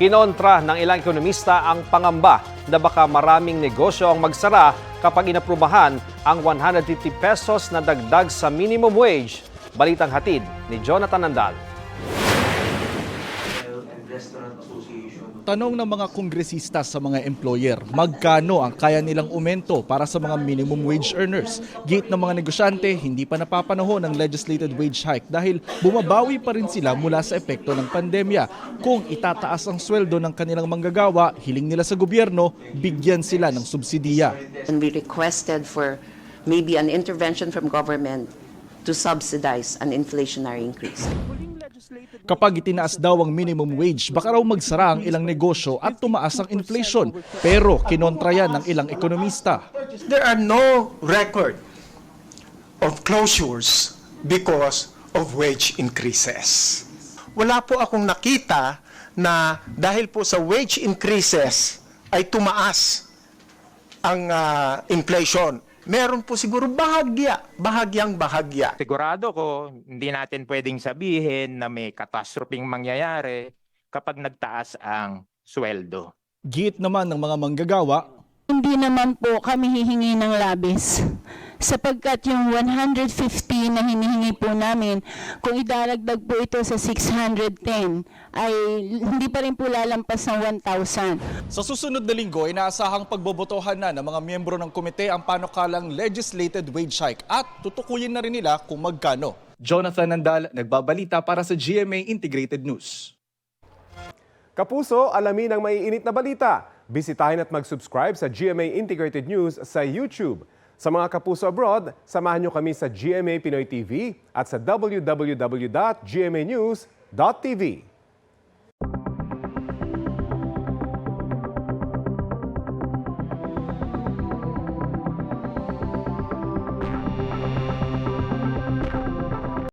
Kinontra ng ilang ekonomista ang pangamba na baka maraming negosyo ang magsara kapag inaprubahan ang 150 pesos na dagdag sa minimum wage. Balitang hatid ni Jonathan Andal. Tanong ng mga kongresista sa mga employer, magkano ang kaya nilang umento para sa mga minimum wage earners? Gate ng mga negosyante, hindi pa napapanahon ang legislated wage hike dahil bumabawi pa rin sila mula sa epekto ng pandemya. Kung itataas ang sweldo ng kanilang manggagawa, hiling nila sa gobyerno, bigyan sila ng subsidiya. And we requested for maybe an intervention from government to subsidize an inflationary increase. Kapag itinaas daw ang minimum wage, baka raw magsara ang ilang negosyo at tumaas ang inflation. Pero kinontra yan ng ilang ekonomista. There are no record of closures because of wage increases. Wala po akong nakita na dahil po sa wage increases ay tumaas ang inflation. Meron po siguro bahagyang bahagya. Sigurado ko, hindi natin pwedeng sabihin na may katastrofeng mangyayari kapag nagtaas ang sweldo. Git naman ng mga manggagawa, Hindi naman po kami hihingi ng labis sapagkat yung 150 na hinihingi po namin, kung idaragdag po ito sa 610 ay hindi pa rin po lalampas ng 1,000. sa susunod na linggo, inaasahang pagbobotohan na ng mga miyembro ng komite ang panukalang legislated wage hike at tutukuyin na rin nila kung magkano. Jonathan Nandal, nagbabalita para sa GMA Integrated News. Kapuso, alamin ang maiinit na balita. Bisitahin at mag-subscribe sa GMA Integrated News sa YouTube. Sa mga kapuso abroad, samahan niyo kami sa GMA Pinoy TV at sa www.gmanews.tv.